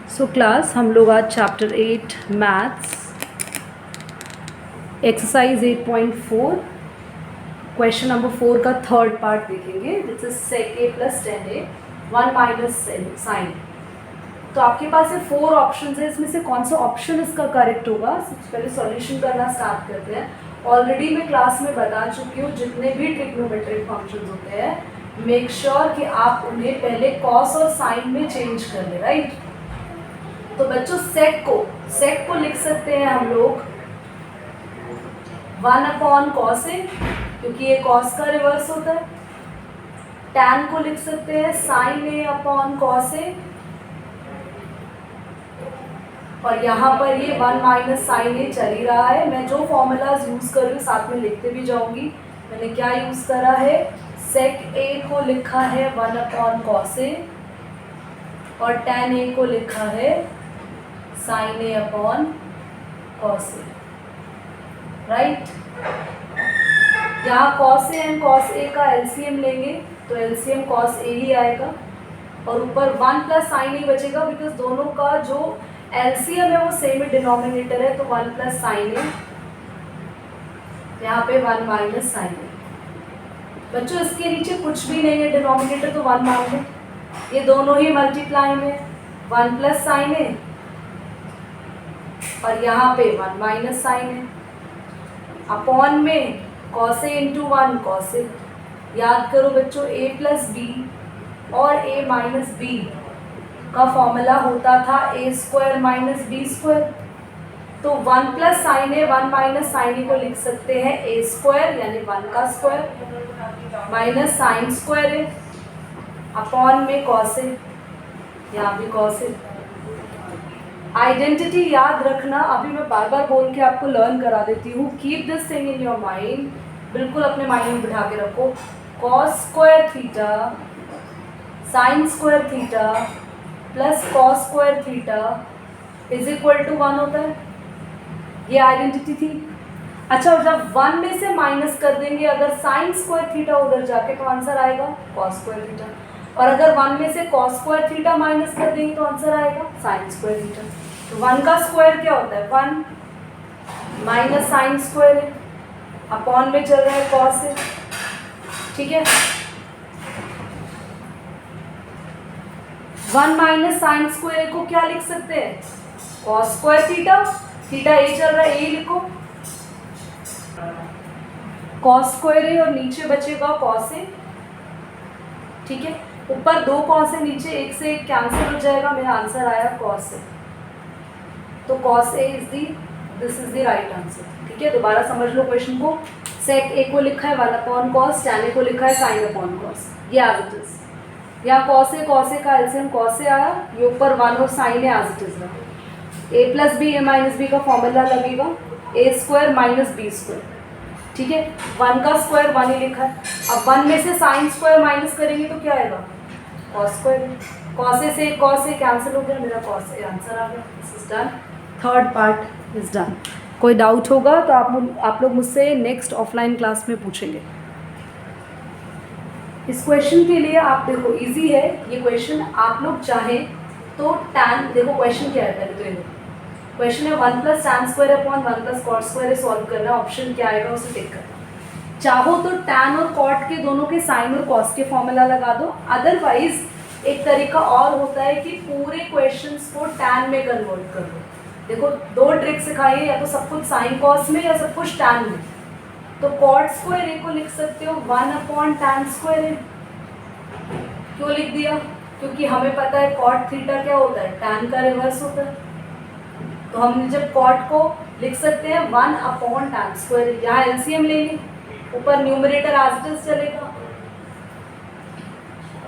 So class हम लोग आज chapter 8 maths exercise 8.4 question number 4 का थर्ड पार्ट देखेंगे which is sec a plus 10a 1 minus sine. तो आपके पास ये 4 ऑप्शन है, इसमें से कौन सा ऑप्शन इसका करेक्ट होगा सबसे पहले सॉल्यूशन करना स्टार्ट करते हैं। ऑलरेडी मैं क्लास में बता चुकी हूँ जितने भी ट्रिग्नोमेट्रिक फंक्शंस होते हैं मेक श्योर कि आप उन्हें पहले कॉस और साइन में चेंज कर ले, राइट। तो बच्चों सेक को लिख सकते हैं हम लोग 1 अपॉन कॉस ए, क्योंकि ये कॉस का रिवर्स होता है। टैन को लिख सकते हैं sign A upon cos A, और यहाँ पर ये 1 माइनस साइन ए चल ही रहा है। मैं जो फॉर्मूलाज यूज कर रही हूँ साथ में लिखते भी जाऊंगी। मैंने क्या यूज करा है, सेक ए को लिखा है 1 अपॉन कॉस ए और टैन ए को लिखा है sign A upon cos A, right. यहाँ cos A and cos A का एलसीएम लेंगे तो एलसीएम कॉस ए ही आएगा और ऊपर 1 प्लस साइन ए बचेगा बिकॉज दोनों का जो एलसीएम है वो सेम ही डिनोमिनेटर है, तो 1 प्लस साइन ए, यहाँ पे 1 माइनस साइन ए। बच्चों इसके नीचे कुछ भी नहीं है डिनोमिनेटर, तो 1 मान लो। ये दोनों ही मल्टीप्लाई में 1 प्लस साइन ए और यहाँ पे 1 माइनस साइन है अपॉन में cos A into 1 cos A. याद करो बच्चों a प्लस बी और a माइनस बी का फॉर्मूला होता था a square minus B square. तो 1 plus sine A 1 minus sine A को लिख सकते हैं a स्क्वायर यानी 1 का स्क्वायर माइनस साइन स्क्वायर है अपॉन में कॉस ए, यहाँ भी कॉस ए। आइडेंटिटी याद रखना, अभी मैं बार बार बोल के आपको लर्न करा देती हूँ। Keep this thing in your mind, बिल्कुल अपने माइंड में बिठा के रखो। Cos square theta sine square theta plus cos square theta is equal to 1 होता है। ये आइडेंटिटी थी। अच्छा, जब 1 में से माइनस कर देंगे अगर साइन स्क्वायर थीटा उधर जाके तो आंसर आएगा कॉस स्क्वायर थीटा, और अगर 1 में से कॉस स्क्वायर थीटा माइनस कर देंगे तो आंसर आएगा साइन स्क्वायर थीटा। तो 1 का स्क्वायर क्या होता है 1 माइनस साइन स्क्वायर है अपॉन में चल रहा है कॉस है, ठीक है। 1 माइनस साइन स्क्वायर को क्या लिख सकते हैं कॉस स्क्वायर थीटा, थीटा ए चल रहा है ए लिखो कॉस स्क्वायर है और नीचे बचेगा कॉस ए, ठीक है। ऊपर 2 कॉस है नीचे 1 से 1 कैंसिल हो जाएगा, मेरा आंसर आया कॉस ए। तो cos A is the this is the right answer, ठीक है। दोबारा समझ लो क्वेश्चन को। सेक ए को लिखा है 1 अपॉन कॉस, टैन ए को लिखा है साइन अपॉन कॉस, ये एज इट इज। यहाँ कॉस ए का एलसीएम कॉस ए आया, ये ऊपर 1 और साइन है एज इट इज रहा। ए प्लस बी ए माइनस बी का फॉर्मूला लगेगा ए स्क्वायर माइनस बी स्क्वायर, ठीक है। 1 का स्क्वायर 1 ही लिखा है। अब 1 में से साइन स्क्वायर माइनस करेंगे तो क्या आएगा कॉस स्क्वायर। कॉस ए से कॉस ए कैंसिल हो गया, मेरा कॉस ए आंसर आ गया। This is done, third part is done. कोई डाउट होगा तो आप लोग मुझसे नेक्स्ट ऑफलाइन क्लास में पूछेंगे। इस क्वेश्चन के लिए आप देखो इजी है ये क्वेश्चन, आप लोग चाहें तो टैन, देखो क्वेश्चन क्या है पहले तो ये क्वेश्चन है 1 plus tan square upon 1 plus cot square solve करना, ऑप्शन क्या आएगा उसे टिक करना। चाहो तो टैन और कॉट के दोनों के साइन और कॉस के फॉर्मूला लगा दो, अदरवाइज एक तरीका और होता है कि पूरे क्वेश्चंस को टैन में कन्वर्ट कर दो। देखो 2 ट्रिक सिखाई है, या तो सब कुछ साइन कॉस में या सब कुछ टैन में। तो कॉट स्क्वायर ए को लिख सकते हो 1 अपॉन टैन स्क्वायर ए। क्यों लिख दिया, क्योंकि हमें पता है कॉट थीटा क्या होता है टैन का रिवर्स होता है। तो हम जब कॉट को लिख सकते हैं 1 अपॉन टैन स्क्वायर, यहाँ एलसीएम लेंगे, ऊपर न्यूमरेटर एज इट इज चलेगा,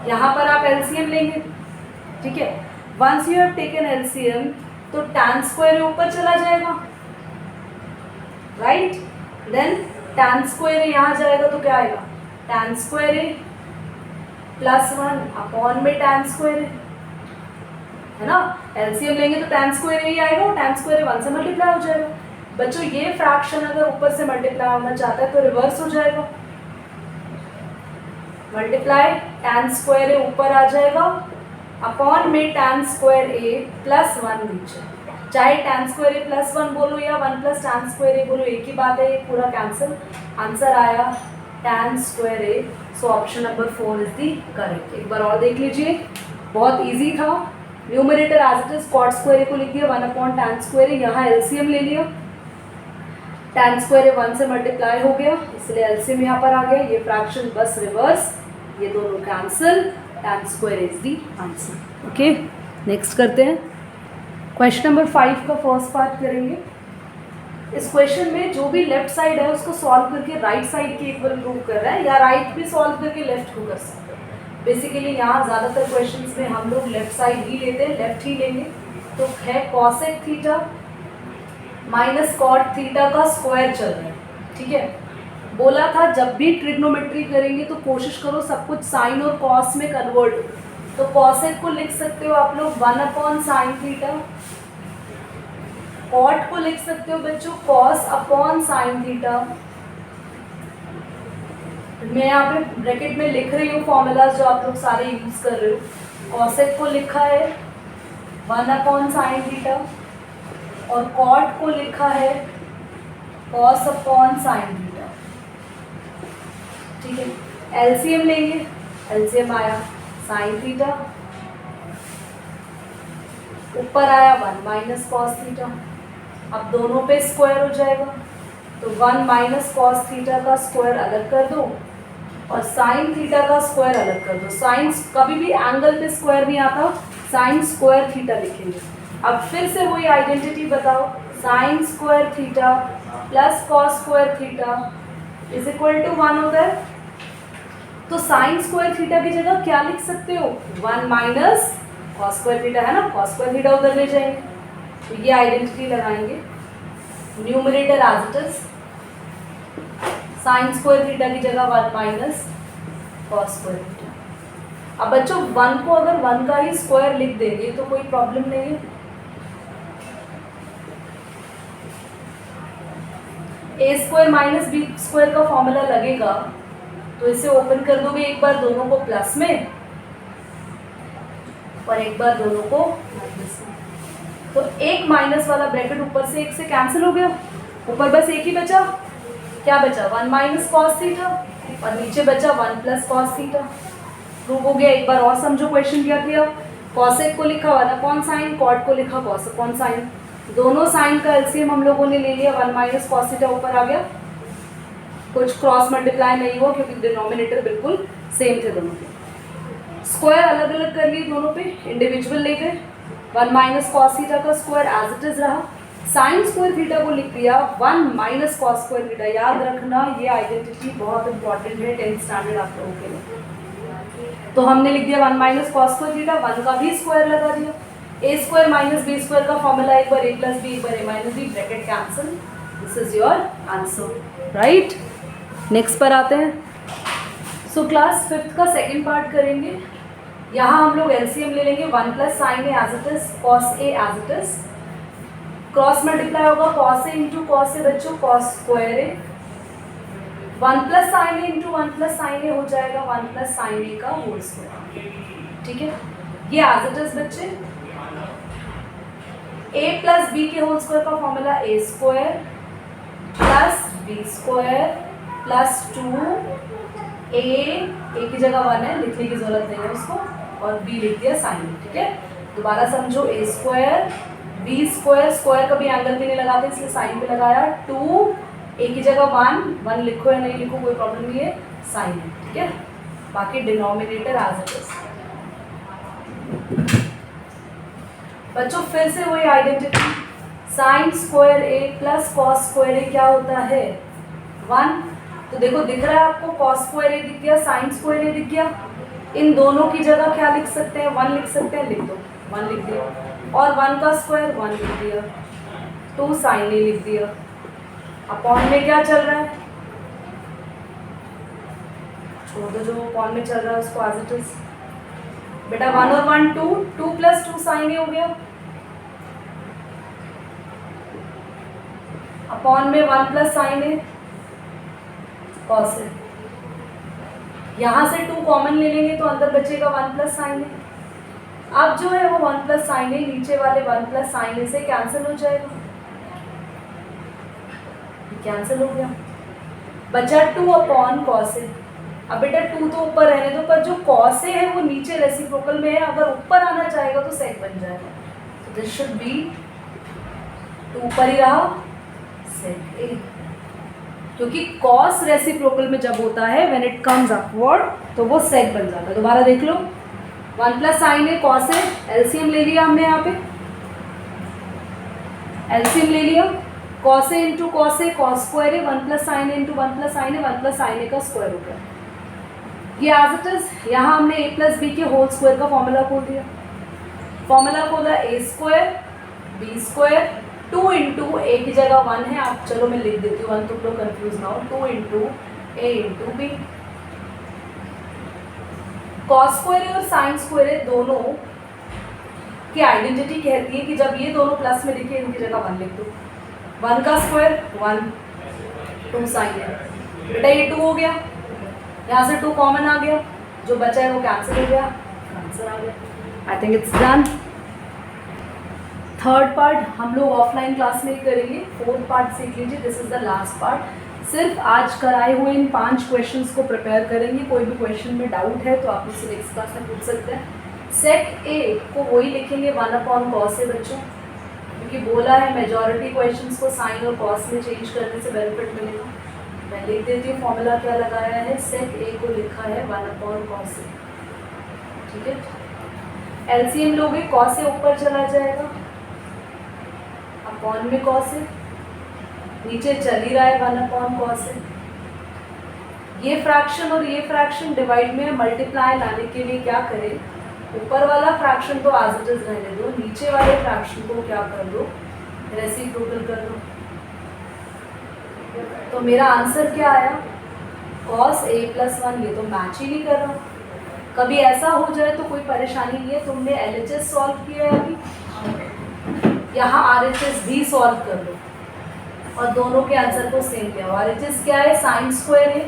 यहाँ पर आप एलसीएम लेंगे, ठीक है। Once you have taken LCM तो टैन स्क्वायर ऊपर चला जाएगा, राइट। देन टैन स्क्वायर यहाँ जाएगा तो क्या आएगा टैन स्क्वायर ए प्लस 1 अपॉन में टैन स्क्वायर है ना। एलसीएम लेंगे तो टैन स्क्वायर ही आएगा और टैन स्क्वायर 1 से मल्टीप्लाई हो जाएगा। बच्चों ये फ्रैक्शन अगर ऊपर से मल्टीप्लाई होना चाहता है तो रिवर्स हो जाएगा, मल्टीप्लाई टैन स्क्वायर ऊपर आ जाएगा अपॉन में tan स्क्वायर ए प्लस 1 नीचे, चाहे tan स्क्वायर ए प्लस 1 बोलो या 1 प्लस tan स्क्वायर ए बोलो, एक ही बात है, ये पूरा कैंसिल। आंसर आया tan square A. So option number 4 is the correct. एक बार और देख लीजिए, बहुत इजी था। Numerator as it is cot square A को लिख दिया 1 अपॉन tan स्क्वायर ए, यहाँ एलसीएम ले लिया, tan स्क्वायर ए 1 से मल्टीप्लाई हो गया, इसलिए एलसीएम यहाँ पर आ गया। ये फ्रैक्शन बस रिवर्स, ये दोनों cancel, tan square is the answer. Okay, next करते हैं क्वेश्चन नंबर 5 का फर्स्ट पार्ट करेंगे। इस क्वेश्चन में जो भी लेफ्ट साइड है उसको सॉल्व करके राइट साइड की इक्वल प्रूव कर रहा है, या राइट भी सॉल्व करके लेफ्ट को कर सकते हैं। बेसिकली यहाँ ज़्यादातर क्वेश्चंस में हम लोग लेफ्ट साइड ही लेते हैं, लेफ्ट ही लेंगे। तो है cosec theta minus cot theta का स्क्वायर चल रहा है, ठीक है। बोला था जब भी ट्रिग्नोमेट्री करेंगे तो कोशिश करो सब कुछ साइन और कॉस में कन्वर्ट हो। तो कॉसेक को लिख सकते हो आप लोग 1 अपॉन साइन थीटा, कॉट को लिख सकते हो बच्चों कॉस अपॉन साइन थीटा। मैं यहाँ पे ब्रैकेट में लिख रही हूँ फॉर्मूलाज जो आप लोग सारे यूज कर रहे हो। कॉसेक को लिखा है 1 अपॉन साइन थीटा और कॉट को लिखा है कॉस अपॉन साइन थीटा, ठीक है। एलसीएम लेंगे, एलसीएम आया साइन थीटा, ऊपर आया 1 माइनस कॉस थीटा। अब दोनों पे स्क्वायर हो जाएगा, तो 1 माइनस कॉस थीटा का स्क्वायर अलग कर दो और साइन थीटा का स्क्वायर अलग कर दो। साइन कभी भी एंगल पे स्क्वायर नहीं आता, साइन स्क्वायर थीटा लिखेंगे। अब फिर से वही आइडेंटिटी बताओ, sine square theta plus cos square theta is equal to 1 होता है। तो साइन स्क्वायर थीटा की जगह क्या लिख सकते हो, 1 माइनस कॉस स्क्वायर थीटा है ना, कॉस स्क्वायर थीटा उधर ले जाएंगे, तो ये आइडेंटिटी लगाएंगे। Numerator as it is, sine square theta की जगह 1 माइनस कॉस स्क्वायर थीटा। अब बच्चों 1 को अगर 1 का ही स्क्वायर लिख देंगे तो कोई प्रॉब्लम नहीं है। ए स्क्वायर माइनस बी स्क्वायर का फॉर्मूला लगेगा, तो इसे ओपन कर दोगे एक बार दोनों को प्लस में और एक बार दोनों को माइनस में, तो एक माइनस वाला ब्रैकेट ऊपर से एक से कैंसिल हो गया, ऊपर बस एक ही बचा, क्या बचा 1 माइनस कॉस थीटा और नीचे बचा 1 प्लस कॉस थीटा। प्रूव हो गया। एक बार और समझो क्वेश्चन क्या किया, कॉसेक को लिखा 1 अपॉन साइन, कॉट को लिखा कॉस अपॉन साइन, दोनों साइन का एलसीएम हम लोगों ने ले लिया, 1 माइनस कॉस थीटा ऊपर आ गया, कुछ क्रॉस मल्टीप्लाई नहीं हुआ क्योंकि डिनोमिनेटर बिल्कुल सेम थे दोनों के। स्क्वायर अलग अलग कर लिए दोनों पे, इंडिविजुअल ले गए, 1 माइनस कॉस थीटा का स्क्वायर एज इट इज रहा, साइन स्क्वायर थीटा को लिख दिया 1 माइनस कॉस स्क्वायर थीटा। याद रखना ये आइडेंटिटी बहुत इंपॉर्टेंट है 10th स्टैंडर्ड आप लोगों के लिए। तो हमने लिख दिया 1 माइनस कॉस स्क्वायर थीटा, 1 का भी स्क्वायर लगा दिया, A square minus B square का फॉर्मूला एक बार ए प्लस बी एक बार A minus B, bracket cancel, this is your answer, right. Next पर आते हैं। सो क्लास 5th का सेकेंड पार्ट करेंगे। यहाँ हम लोग एलसीएम ले लेंगे 1 plus sine A as it is, cos A as it is, cross multiply होगा cos A into cos A बच्चों, cos square A, 1 plus sine A into 1 plus sine A हो जाएगा 1 प्लस साइन ए का whole square, ठीक है। ये as it is बच्चे, A plus B के होल स्क्वायर का formula A square plus B square plus 2 A की जगह 1 है, लिखने की जरूरत नहीं है उसको, और बी लिख दिया साइन, ठीक है। दोबारा समझो, ए स्क्वायर बी स्क्वायर, स्क्वायर कभी एंगल पे नहीं लगाते इसलिए साइन पे लगाया, 2 ए की जगह 1 लिखो या नहीं लिखो कोई प्रॉब्लम नहीं है, साइन है, ठीक है। बाकी डिनोमिनेटर एज इट इज। बच्चों फिर से वही आइडेंटिटी, साइन स्क्वायर ए प्लस कॉस स्क्वायर ए क्या होता है 1। तो देखो दिख रहा है आपको, कॉस स्क्वायर ए दिख गया, साइन स्क्वायर ए दिख गया, इन दोनों की जगह क्या लिख सकते हैं 1 लिख सकते हैं, लिख दो 1 लिख दिया, और 1 का स्क्वायर 1 लिख दिया, 2 साइन ए लिख दिया, अपॉन में क्या चल रहा है, छोड़ दो जो अपॉन में चल रहा है उसको एज इट इज बेटा, 1 और 1 2 प्लस 2 साइन ए हो गया, अपॉन में 1 plus sine A cos A, यहाँ से 2 कॉमन ले लेंगे तो अंदर बचेगा 1 प्लस साइन ए, अब जो है वो 1 प्लस साइन ए, नीचे वाले 1 प्लस साइन ए से कैंसिल हो जाएगा, कैंसिल हो गया, बचा 2 अपॉन कॉस ए। अब बेटा 2 तो ऊपर रहने दो, पर जो कॉस ए है वो नीचे रेसिप्रोकल में है, अगर ऊपर आना चाहेगा तो सेक बन जाएगा, तो दिस शुड बी 2 ऊपर ही रहा सेक ए, क्योंकि कॉस रेसिप्रोकल में जब होता है व्हेन इट कम्स अपवर्ड तो वो सेक बन जाता है। दोबारा देख लो, 1 plus sine A cos A, LCM ले लिया हमने, यहाँ पे एलसीएम ले लिया, cos A into cos A cos square A, 1 plus sine A into 1 plus sine A, 1 plus sine ए का स्क्वायर हो गया। ये एज इट इज यहाँ हमने ए प्लस बी के होल स्क्वायर का फॉर्मूला खोल दिया, फॉर्मूला खोला ए स्क्वायर बी स्क्वायर, 2 इंटू ए की जगह 1 है, आप चलो मैं लिख देती हूँ 1, तुम लोग कंफ्यूज ना हो, 2 इंटू ए इंटू बी। कॉस स्क्वायर और साइन स्क्वायर दोनों की आइडेंटिटी कहती है कि जब ये दोनों प्लस में लिखे इनकी जगह 1 लिख दो, 1 का स्क्वायर 1, 2 साइन है, बेटा ये 2 हो गया, यहाँ से 2 कॉमन आ गया, जो बचा है वो कैंसिल हो गया, आंसर आ गया। I think it's done. Third part हम लोग ऑफलाइन क्लास में ही करेंगे, फोर्थ पार्ट सीख लीजिए, this is the last part. सिर्फ आज कराए हुए इन 5 क्वेश्चंस को प्रिपेयर करेंगे, कोई भी क्वेश्चन में डाउट है तो आप मुझसे नेक्स्ट क्लास में पूछ सकते हैं। सेक ए को वही लिखेंगे 1 अपॉन कॉस ए बच्चों, क्योंकि बोला है मेजॉरिटी क्वेश्चंस को साइन और कॉस में चेंज करने से बेनिफिट मिलेगा। मैं लिख देती हूँ फॉर्मूला क्या लगाया है, सेक ए को लिखा है 1 अपॉन कॉस ए, ठीक है। एलसीएम लोगे, कॉस ए ऊपर चला जाएगा, अपॉन में कॉस ए, नीचे चल ही रहा है 1 अपॉन कॉस ए। ये फ्रैक्शन और ये फ्रैक्शन डिवाइड में मल्टीप्लाई लाने के लिए क्या करें, ऊपर वाला फ्रैक्शन तो एज इट इज रहने दो, नीचे वाले फ्रैक्शन को क्या कर दो, रेसिप्रोकल कर दो। तो मेरा आंसर क्या आया, कॉस ए प्लस 1, ये तो मैच ही नहीं कर रहा। कभी ऐसा हो जाए तो कोई परेशानी नहीं है, तुमने एलएचएस सॉल्व किया है अभी, यहाँ आरएचएस भी सॉल्व कर लो और दोनों के आंसर को सेम लिया। आरएचएस क्या है, साइन स्क्वायर है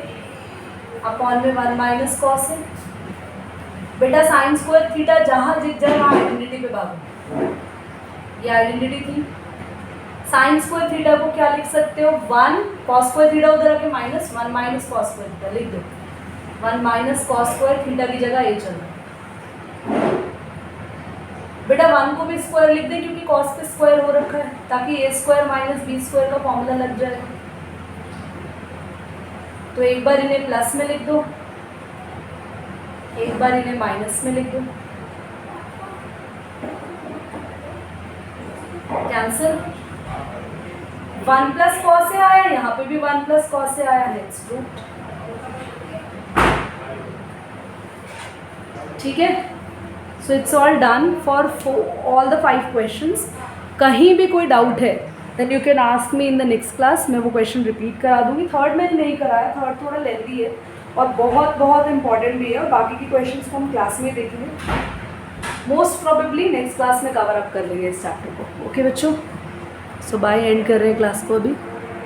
अपॉन में 1 माइनस कॉस है। बेटा साइन स्क्वायर थीटा जहाँ दिख जाए वहाँ आइडेंटिटी पे भागो, ये आइडेंटिटी थी। साइन स्क्वायर थीटा को क्या लिख सकते हो, 1 कॉस स्क्वायर थीटा उधर आके minus 1 minus cos square theta लिख दो, 1 माइनस कॉस स्क्वायर थीटा की जगह ए चल रहा है। बेटा 1 को भी स्क्वायर लिख दे क्योंकि कॉस पे स्क्वायर हो रखा है, ताकि ए स्क्वायर माइनस बी स्क्वायर का फॉर्मूला लग जाएगा। तो एक बार इन्हें प्लस में लिख दो, एक बार इन्हें माइनस में लिख दो, कैंसिल। 1 प्लस कॉस से आया, यहाँ पे भी 1 प्लस कॉस से आया है, इट्स रूट, ठीक है। So it's all done for all the 5 questions. कहीं भी कोई डाउट है then you can ask me in the next class, मैं वो क्वेश्चन रिपीट करा दूंगी। थर्ड मैंने नहीं कराया, थर्ड थोड़ा लेंथी है और बहुत बहुत इंपॉर्टेंट भी है, और बाकी की क्वेश्चंस को हम क्लास में देखेंगे, मोस्ट प्रोबेबली नेक्स्ट क्लास में कवर अप कर लेंगे इस चैप्टर को। ओके बच्चों, सो बाय, एंड कर रहे हैं क्लास को अभी।